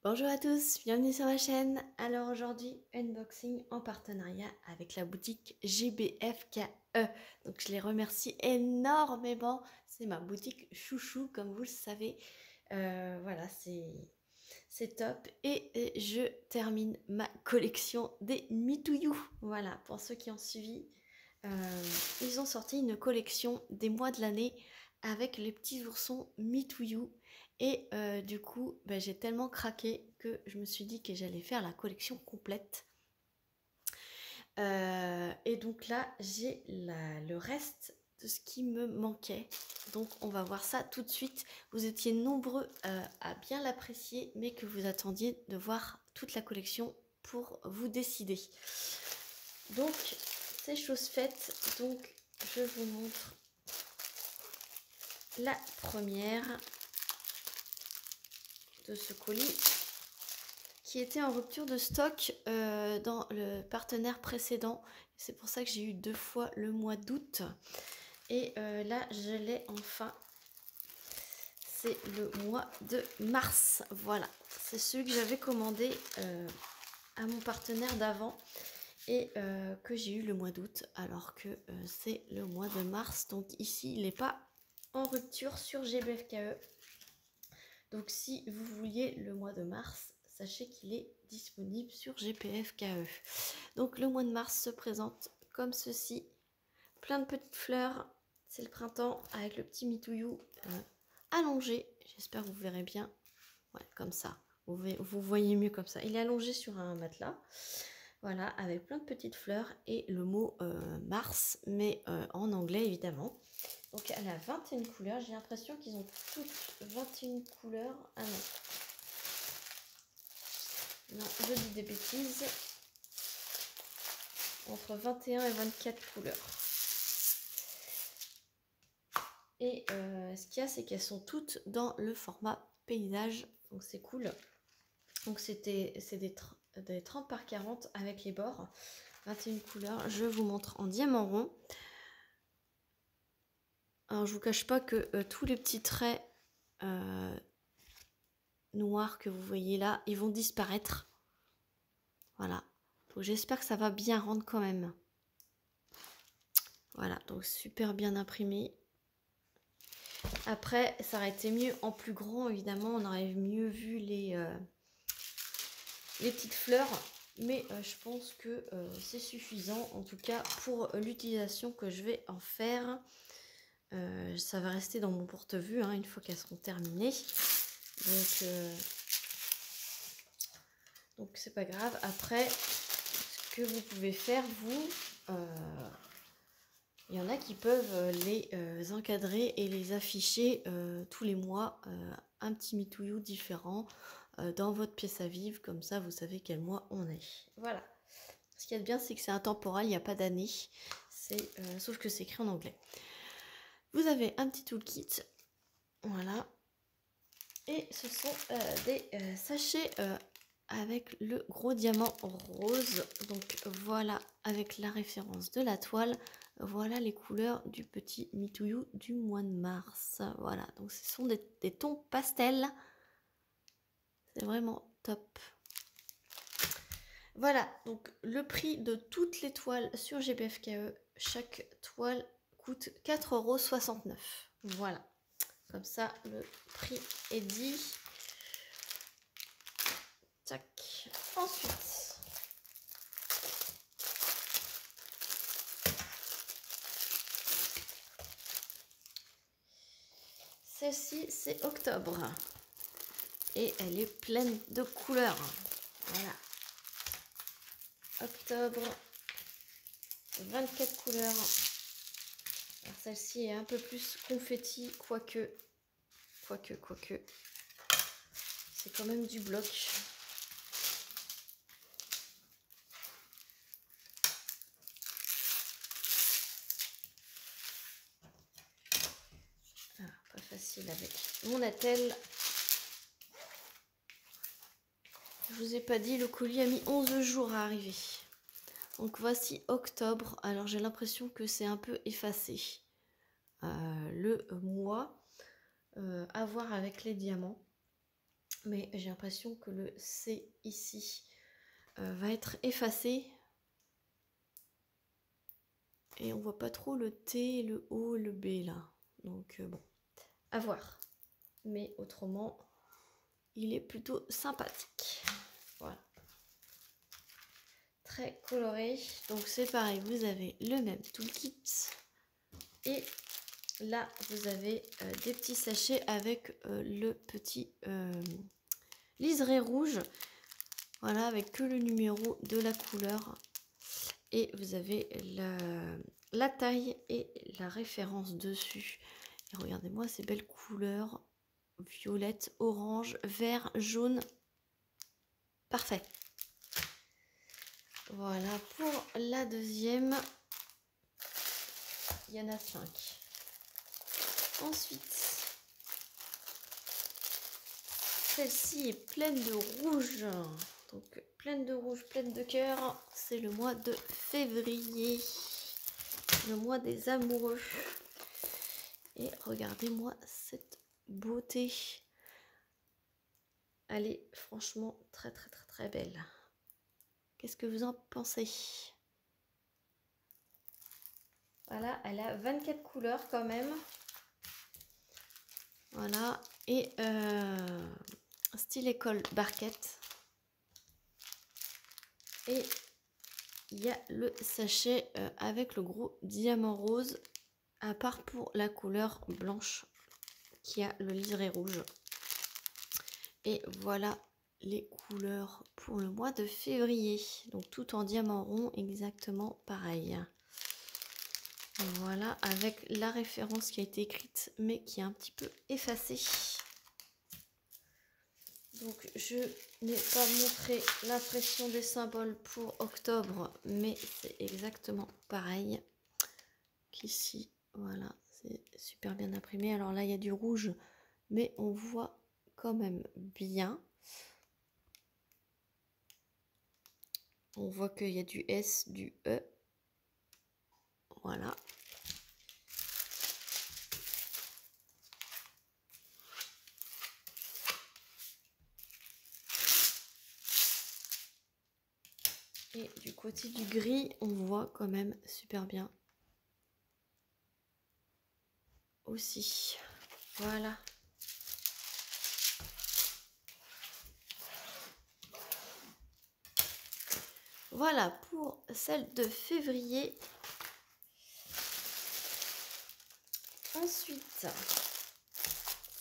Bonjour à tous, bienvenue sur ma chaîne. Alors aujourd'hui, unboxing en partenariat avec la boutique GBFKE. Donc je les remercie énormément. C'est ma boutique chouchou, comme vous le savez. Voilà, c'est top. Et je termine ma collection des MeTooYou. Voilà, pour ceux qui ont suivi, ils ont sorti une collection des mois de l'année avec les petits oursons MeTooYou. Et du coup, j'ai tellement craqué que je me suis dit que j'allais faire la collection complète. Et donc là, j'ai le reste de ce qui me manquait. Donc on va voir ça tout de suite. Vous étiez nombreux à bien l'apprécier, mais que vous attendiez de voir toute la collection pour vous décider. Donc, c'est chose faite. Donc, je vous montre la première de ce colis qui était en rupture de stock dans le partenaire précédent. C'est pour ça que j'ai eu 2 fois le mois d'août. Et là, je l'ai enfin. C'est le mois de mars. Voilà, c'est celui que j'avais commandé à mon partenaire d'avant et que j'ai eu le mois d'août, alors que c'est le mois de mars. Donc ici, il n'est pas en rupture sur GBFKE. Donc si vous vouliez le mois de mars, sachez qu'il est disponible sur GBFKE. Donc le mois de mars se présente comme ceci. Plein de petites fleurs. C'est le printemps avec le petit MeTooYou allongé. J'espère que vous verrez bien. Ouais, comme ça. Vous voyez mieux comme ça. Il est allongé sur un matelas. Voilà, avec plein de petites fleurs et le mot Mars, mais en anglais évidemment. Donc elle a 21 couleurs. J'ai l'impression qu'ils ont toutes 21 couleurs. Ah non. Non, je dis des bêtises. Entre 21 et 24 couleurs. Et ce qu'il y a, c'est qu'elles sont toutes dans le format paysage. Donc c'est cool. Donc c'est des 30 par 40 avec les bords. 21 couleurs. Je vous montre en diamant rond. Alors je vous cache pas que tous les petits traits noirs que vous voyez là, ils vont disparaître. Voilà. Donc j'espère que ça va bien rendre quand même. Voilà, donc super bien imprimé. Après, ça aurait été mieux en plus grand, évidemment. On aurait mieux vu les petites fleurs. Mais je pense que c'est suffisant, en tout cas pour l'utilisation que je vais en faire. Ça va rester dans mon porte-vue une fois qu'elles seront terminées. Donc c'est pas grave. Après, ce que vous pouvez faire, vous, il y en a qui peuvent les encadrer et les afficher tous les mois, un petit MeTooYou différent dans votre pièce à vivre. Comme ça, vous savez quel mois on est. Voilà. Ce qu'il y a de bien, c'est que c'est intemporel, il n'y a pas d'année. Sauf que c'est écrit en anglais. Vous avez un petit toolkit. Voilà. Et ce sont des sachets avec le gros diamant rose. Donc voilà, avec la référence de la toile. Voilà les couleurs du petit MeTooYou du mois de mars. Voilà, donc ce sont des tons pastels. C'est vraiment top. Voilà, donc le prix de toutes les toiles sur GBFKE. Chaque toile coûte 4,69 €. Voilà. Comme ça, le prix est dit. Tac. Ensuite, celle-ci, c'est octobre. Et elle est pleine de couleurs. Voilà. Octobre, 24 couleurs. Alors celle-ci est un peu plus confetti, quoique. C'est quand même du bloc. Ah, pas facile avec mon attelle. Je vous ai pas dit, le colis a mis 11 jours à arriver. Donc voici octobre. Alors j'ai l'impression que c'est un peu effacé. Le mois à voir avec les diamants. mais j'ai l'impression que le C ici va être effacé. Et on voit pas trop le T, le O, le B là. Donc bon, à voir. Mais autrement, il est plutôt sympathique. Voilà. Très coloré. Donc c'est pareil, vous avez le même toolkit. Et là, vous avez des petits sachets avec le petit liseré rouge. Voilà, avec que le numéro de la couleur. Et vous avez la taille et la référence dessus. Et regardez-moi ces belles couleurs. Violette, orange, vert, jaune. Parfait. Voilà pour la deuxième. Il y en a 5. Ensuite, celle-ci est pleine de rouge. Donc pleine de rouge, pleine de cœur. C'est le mois de février. Le mois des amoureux. Et regardez-moi cette beauté. Elle est franchement très très très très belle. Qu'est-ce que vous en pensez? Voilà, elle a 24 couleurs quand même. Voilà, et style école barquette. Et il y a le sachet avec le gros diamant rose, à part pour la couleur blanche qui a le liseré rouge. Et voilà les couleurs pour le mois de février. Donc tout en diamant rond, exactement pareil. Voilà, avec la référence qui a été écrite, mais qui est un petit peu effacée. Donc je n'ai pas montré l'impression des symboles pour octobre, mais c'est exactement pareil qu'ici. Voilà, c'est super bien imprimé. Alors là, il y a du rouge, mais on voit quand même bien. On voit qu'il y a du S, du E. Voilà. Et du côté du gris, on voit quand même super bien aussi. Voilà. Voilà pour celle de février. Ensuite,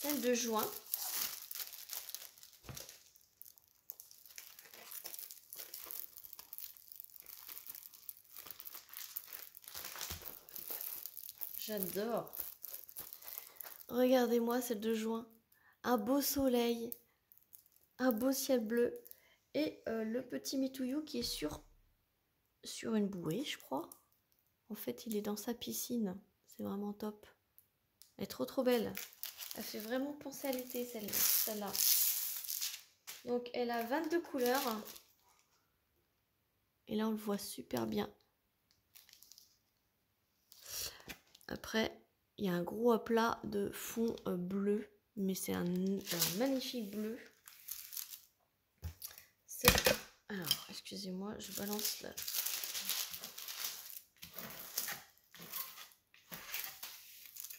celle de juin. J'adore. Regardez-moi celle de juin. Un beau soleil, un beau ciel bleu et le petit Mitouyou qui est sur une bouée, je crois. En fait, il est dans sa piscine. C'est vraiment top. Elle est trop trop belle. Elle fait vraiment penser à l'été, celle-là. Donc, elle a 22 couleurs. Et là, on le voit super bien. Après, il y a un gros aplat de fond bleu. Mais c'est un magnifique bleu. Alors, excusez-moi, je balance là.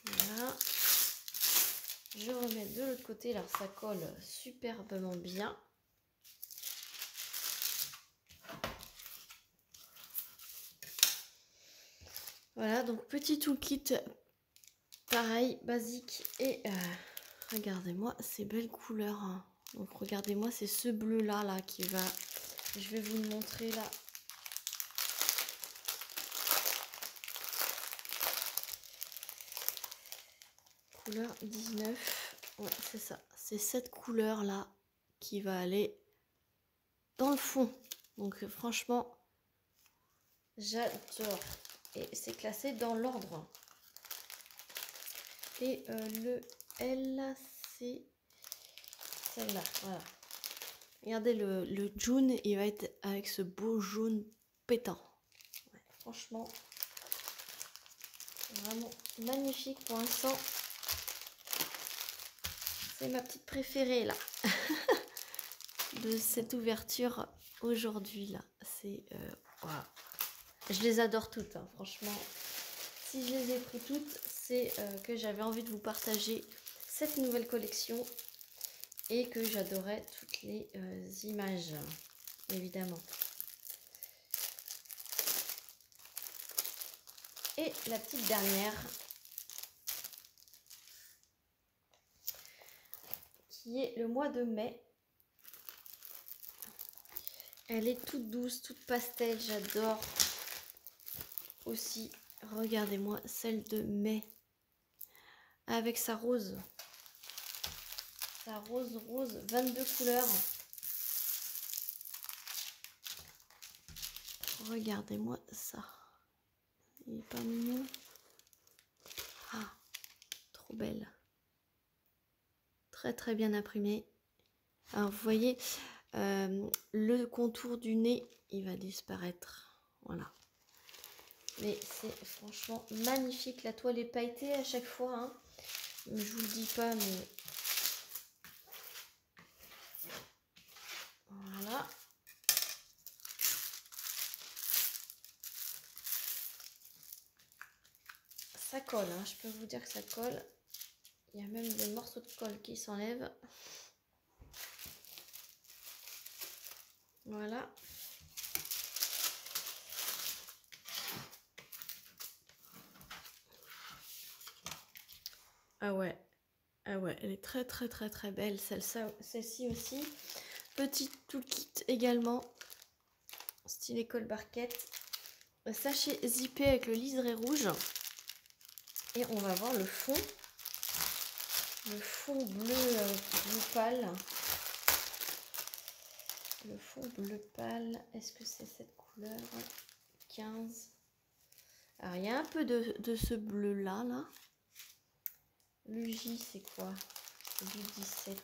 Voilà. Je remets de l'autre côté, alors ça colle superbement bien. Voilà, donc petit toolkit, pareil, basique. Et regardez-moi ces belles couleurs. Hein. Donc regardez-moi, c'est ce bleu-là là, qui va... Je vais vous le montrer là. Couleur 19. Ouais, c'est ça. C'est cette couleur-là qui va aller dans le fond. Donc franchement, j'adore. Et c'est classé dans l'ordre. Et le L, c'est celle-là. Voilà. Regardez le jaune, il va être avec ce beau jaune pétant. Ouais, franchement, vraiment magnifique pour l'instant. C'est ma petite préférée là. de cette ouverture aujourd'hui là. C'est voilà. Je les adore toutes, hein, franchement. Si je les ai pris toutes, c'est que j'avais envie de vous partager cette nouvelle collection et que j'adorais toutes les images, évidemment. Et la petite dernière, qui est le mois de mai. Elle est toute douce, toute pastel, j'adore aussi. Regardez-moi celle de mai avec sa rose. Sa rose, 22 couleurs. Regardez-moi ça. Il est pas mignon. Ah, trop belle. Très très bien imprimé. Alors vous voyez, le contour du nez, il va disparaître. Voilà. Mais c'est franchement magnifique. La toile est pailletée à chaque fois. Hein. Je vous le dis pas, mais... Voilà. Ça colle, hein. Je peux vous dire que ça colle. Il y a même des morceaux de colle qui s'enlèvent. Voilà. Ah ouais, elle est très très très très belle, celle-ci aussi. Petit toolkit également, style école barquette. Sachet zippé avec le liseré rouge. Et on va voir le fond. Le fond bleu pâle. Le fond bleu pâle, est-ce que c'est cette couleur? 15. Alors il y a un peu de ce bleu là. Le J c'est quoi? Du 17.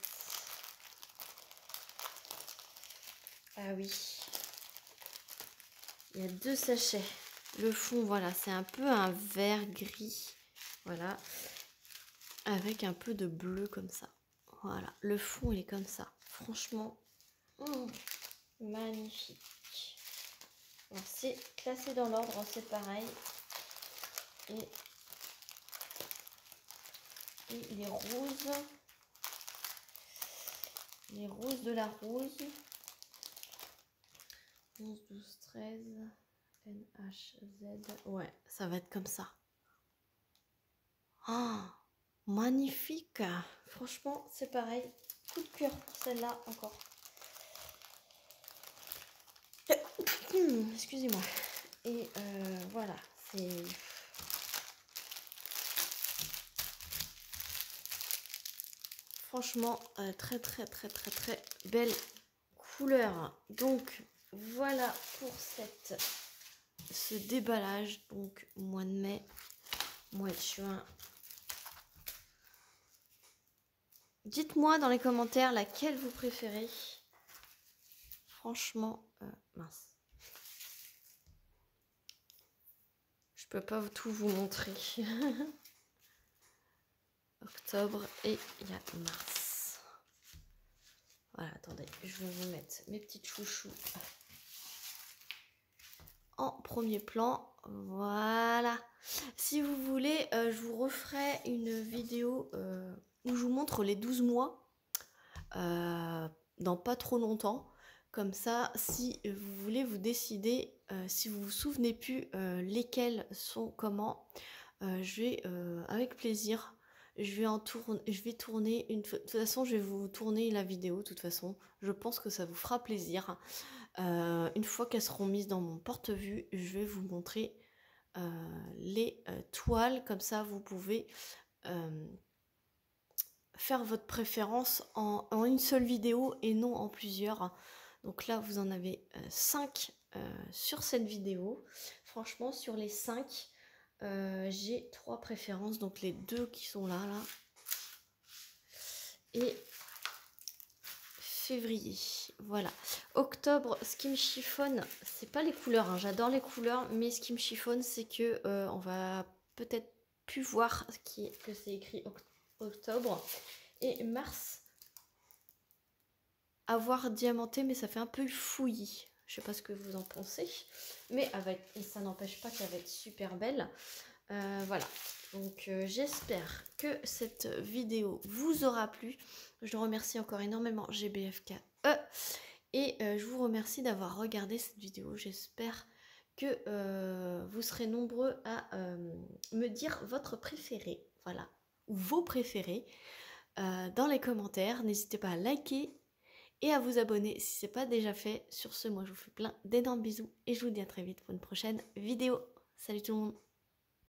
Ah oui. Il y a 2 sachets. Le fond, voilà, c'est un peu un vert gris. Voilà. Avec un peu de bleu comme ça. Voilà. Le fond, il est comme ça. Franchement, magnifique. Alors, c'est classé dans l'ordre, c'est pareil. Et les roses. Les roses de la rose. 11, 12, 13. NHZ. Ouais, ça va être comme ça. Ah, magnifique. Franchement, c'est pareil. Coup de cœur pour celle-là encore. Excusez-moi. Et voilà, c'est... Franchement, très très très très très belle couleur. Donc, voilà pour ce déballage. Donc, mois de mai, mois de juin. Dites-moi dans les commentaires laquelle vous préférez. Franchement, mince. Je peux pas tout vous montrer. Octobre et il y a mars. Voilà, attendez, je vais vous mettre mes petites chouchous en premier plan. Voilà. Si vous voulez, je vous referai une vidéo où je vous montre les 12 mois dans pas trop longtemps. Comme ça, si vous voulez vous décider, si vous vous souvenez plus lesquels sont comment, je vais avec plaisir. Je vais tourner une... De toute façon, je vais vous tourner la vidéo. De toute façon, je pense que ça vous fera plaisir. Une fois qu'elles seront mises dans mon porte-vue, je vais vous montrer les toiles. Comme ça, vous pouvez faire votre préférence en une seule vidéo et non en plusieurs. Donc là, vous en avez 5 sur cette vidéo. Franchement, sur les 5... j'ai 3 préférences, donc les 2 qui sont là et février, voilà. Octobre, ce qui me chiffonne, c'est pas les couleurs, hein. J'adore les couleurs, mais ce qui me chiffonne, c'est que on va peut-être plus voir que c'est écrit octobre et mars. avoir diamanté, mais ça fait un peu fouillis. Je sais pas ce que vous en pensez, mais ça n'empêche pas qu'elle va être super belle. Voilà, donc j'espère que cette vidéo vous aura plu. Je remercie encore énormément GBFKE et je vous remercie d'avoir regardé cette vidéo. J'espère que vous serez nombreux à me dire votre préféré, voilà, ou vos préférés dans les commentaires. N'hésitez pas à liker et à vous abonner si ce n'est pas déjà fait. Sur ce, moi je vous fais plein d'énormes bisous et je vous dis à très vite pour une prochaine vidéo. Salut tout le monde!